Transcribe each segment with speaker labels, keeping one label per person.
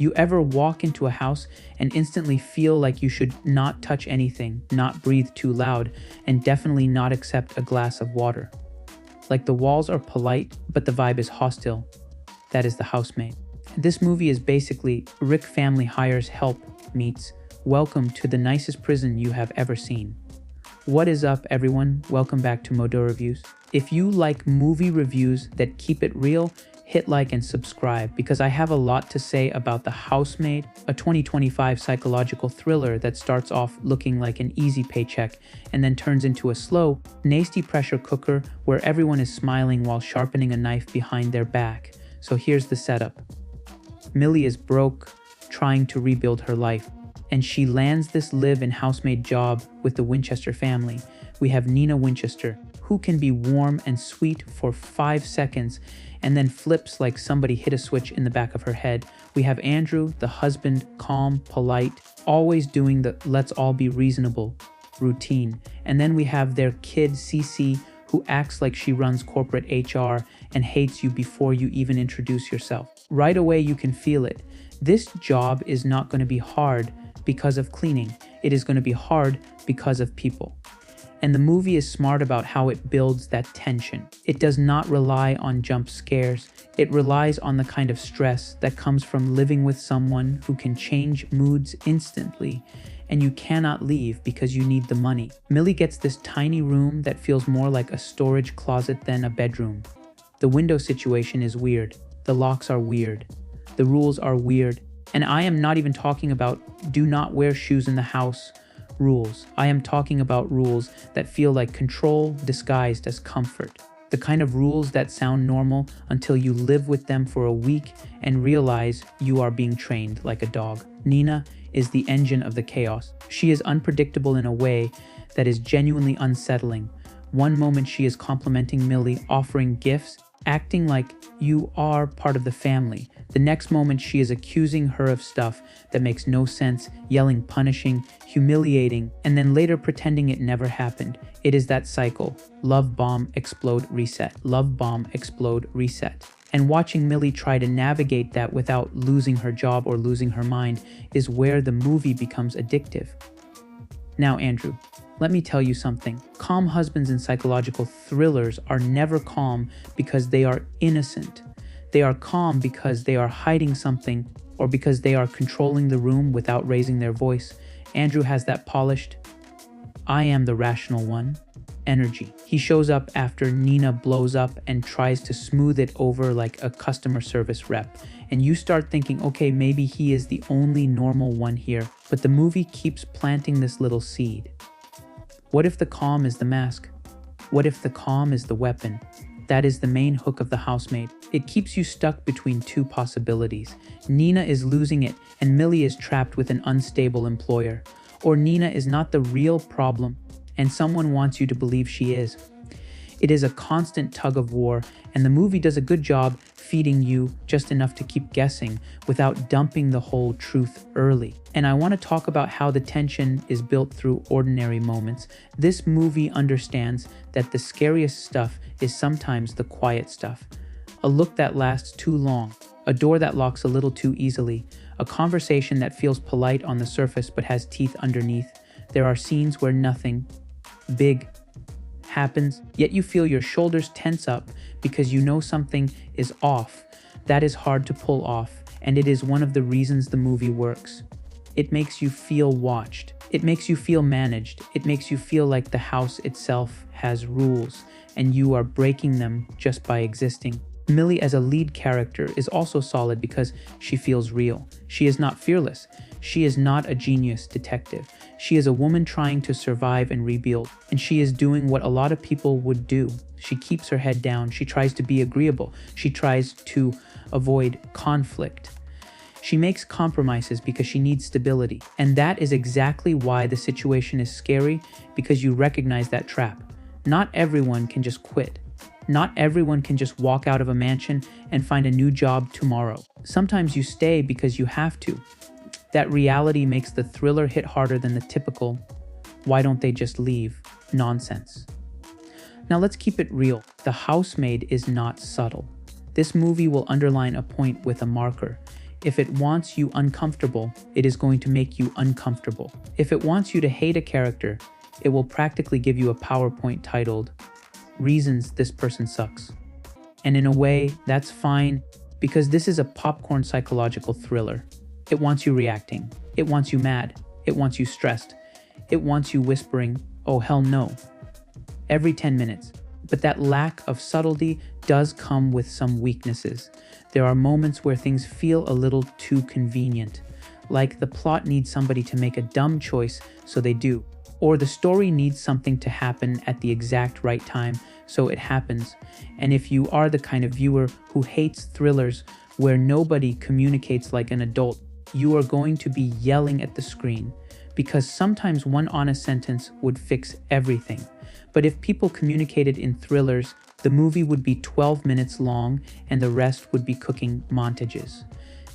Speaker 1: You ever walk into a house and instantly feel like you should not touch anything, not breathe too loud, and definitely not accept a glass of water? Like the walls are polite, but the vibe is hostile. That is The Housemaid. This movie is basically Rick family hires help meets welcome to the nicest prison you have ever seen. What is up, everyone? Welcome back to MoeReviews. If you like movie reviews that keep it real, hit like and subscribe because I have a lot to say about The Housemaid, a 2025 psychological thriller that starts off looking like an easy paycheck and then turns into a slow, nasty pressure cooker where everyone is smiling while sharpening a knife behind their back. So here's the setup. Millie is broke, trying to rebuild her life, and she lands this live-in housemaid job with the Winchester family. We have Nina Winchester, who can be warm and sweet for 5 seconds and then flips like somebody hit a switch in the back of her head. We have Andrew, the husband, calm, polite, always doing the let's all be reasonable routine. And then we have their kid, Cece, who acts like she runs corporate HR and hates you before you even introduce yourself. Right away, you can feel it. This job is not going to be hard because of cleaning. It is going to be hard because of people. And the movie is smart about how it builds that tension. It does not rely on jump scares. It relies on the kind of stress that comes from living with someone who can change moods instantly, and you cannot leave because you need the money. Millie gets this tiny room that feels more like a storage closet than a bedroom. The window situation is weird. The locks are weird. The rules are weird. And I am not even talking about do not wear shoes in the house rules. I am talking about rules that feel like control disguised as comfort. The kind of rules that sound normal until you live with them for a week and realize you are being trained like a dog. Nina is the engine of the chaos. She is unpredictable in a way that is genuinely unsettling. One moment she is complimenting Millie, offering gifts, acting like you are part of the family. The next moment she is accusing her of stuff that makes no sense, yelling, punishing, humiliating, and then later pretending it never happened. It is that cycle. Love bomb, explode, reset. Love bomb, explode, reset. And watching Millie try to navigate that without losing her job or losing her mind is where the movie becomes addictive. Now, Andrew, let me tell you something. Calm husbands in psychological thrillers are never calm because they are innocent. They are calm because they are hiding something or because they are controlling the room without raising their voice. Andrew has that polished, I am the rational one, energy. He shows up after Nina blows up and tries to smooth it over like a customer service rep. And you start thinking, okay, maybe he is the only normal one here. But the movie keeps planting this little seed. What if the calm is the mask? What if the calm is the weapon? That is the main hook of The Housemaid. It keeps you stuck between two possibilities. Nina is losing it and Millie is trapped with an unstable employer. Or Nina is not the real problem and someone wants you to believe she is. It is a constant tug of war, and the movie does a good job feeding you just enough to keep guessing without dumping the whole truth early. And I want to talk about how the tension is built through ordinary moments. This movie understands that the scariest stuff is sometimes the quiet stuff. A look that lasts too long, a door that locks a little too easily, a conversation that feels polite on the surface but has teeth underneath. There are scenes where nothing big happens, yet you feel your shoulders tense up because you know something is off. That is hard to pull off, and it is one of the reasons the movie works. It makes you feel watched. It makes you feel managed. It makes you feel like the house itself has rules, and you are breaking them just by existing. Millie as a lead character is also solid because she feels real. She is not fearless. She is not a genius detective. She is a woman trying to survive and rebuild, and she is doing what a lot of people would do. She keeps her head down. She tries to be agreeable. She tries to avoid conflict. She makes compromises because she needs stability. And that is exactly why the situation is scary, because you recognize that trap. Not everyone can just quit. Not everyone can just walk out of a mansion and find a new job tomorrow. Sometimes you stay because you have to. That reality makes the thriller hit harder than the typical, why don't they just leave, nonsense. Now let's keep it real. The Housemaid is not subtle. This movie will underline a point with a marker. If it wants you uncomfortable, it is going to make you uncomfortable. If it wants you to hate a character, it will practically give you a PowerPoint titled, "Reasons This Person Sucks." And in a way, that's fine, because this is a popcorn psychological thriller. It wants you reacting. It wants you mad. It wants you stressed. It wants you whispering, "Oh hell no," every 10 minutes. But that lack of subtlety does come with some weaknesses. There are moments where things feel a little too convenient, like the plot needs somebody to make a dumb choice, so they do. Or the story needs something to happen at the exact right time, so it happens. And if you are the kind of viewer who hates thrillers where nobody communicates like an adult, you are going to be yelling at the screen, because sometimes one honest sentence would fix everything. But if people communicated in thrillers, the movie would be 12 minutes long and the rest would be cooking montages.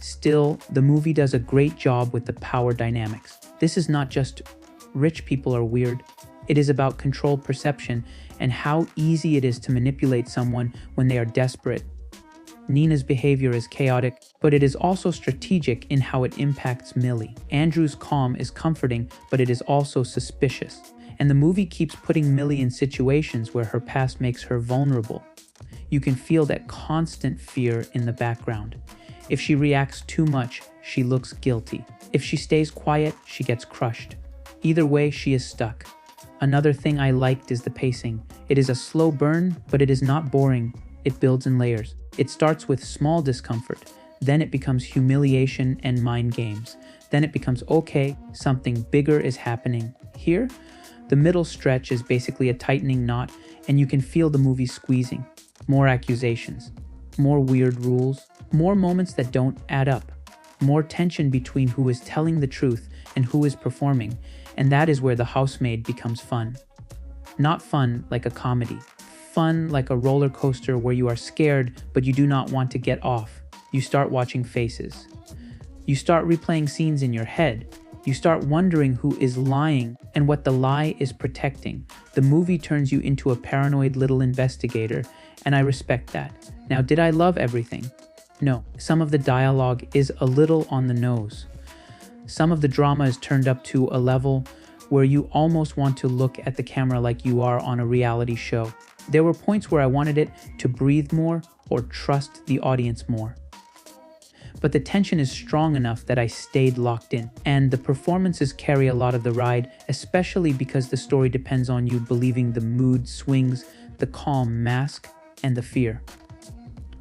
Speaker 1: Still, the movie does a great job with the power dynamics. This is not just rich people are weird. It is about control perception and how easy it is to manipulate someone when they are desperate. Nina's behavior is chaotic, but it is also strategic in how it impacts Millie. Andrew's calm is comforting, but it is also suspicious. And the movie keeps putting Millie in situations where her past makes her vulnerable. You can feel that constant fear in the background. If she reacts too much, she looks guilty. If she stays quiet, she gets crushed. Either way, she is stuck. Another thing I liked is the pacing. It is a slow burn, but it is not boring. It builds in layers. It starts with small discomfort. Then it becomes humiliation and mind games. Then it becomes, okay, something bigger is happening. Here, the middle stretch is basically a tightening knot, and you can feel the movie squeezing. More accusations, more weird rules, more moments that don't add up, more tension between who is telling the truth and who is performing, and that is where The Housemaid becomes fun. Not fun like a comedy. Fun like a roller coaster where you are scared but you do not want to get off. You start watching faces. You start replaying scenes in your head. You start wondering who is lying and what the lie is protecting. The movie turns you into a paranoid little investigator, and I respect that. Now, did I love everything? No. Some of the dialogue is a little on the nose. Some of the drama is turned up to a level where you almost want to look at the camera like you are on a reality show. There were points where I wanted it to breathe more or trust the audience more. But the tension is strong enough that I stayed locked in. And the performances carry a lot of the ride, especially because the story depends on you believing the mood swings, the calm mask, and the fear.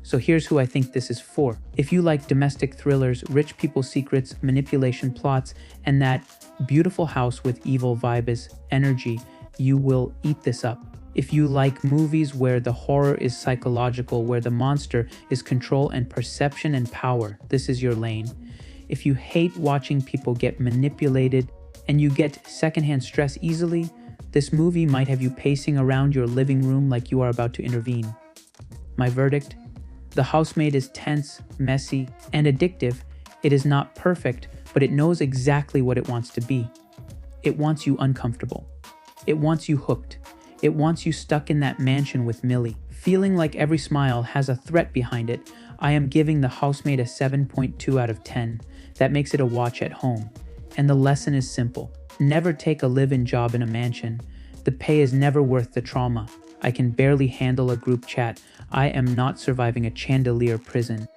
Speaker 1: So here's who I think this is for. If you like domestic thrillers, rich people's secrets, manipulation plots, and that beautiful house with evil vibes energy, you will eat this up. If you like movies where the horror is psychological, where the monster is control and perception and power, this is your lane. If you hate watching people get manipulated and you get secondhand stress easily, this movie might have you pacing around your living room like you are about to intervene. My verdict? The Housemaid is tense, messy, and addictive. It is not perfect, but it knows exactly what it wants to be. It wants you uncomfortable. It wants you hooked. It wants you stuck in that mansion with Millie, feeling like every smile has a threat behind it. I am giving The Housemaid a 7.2 out of 10. That makes it a watch at home. And the lesson is simple. Never take a live-in job in a mansion. The pay is never worth the trauma. I can barely handle a group chat. I am not surviving a chandelier prison.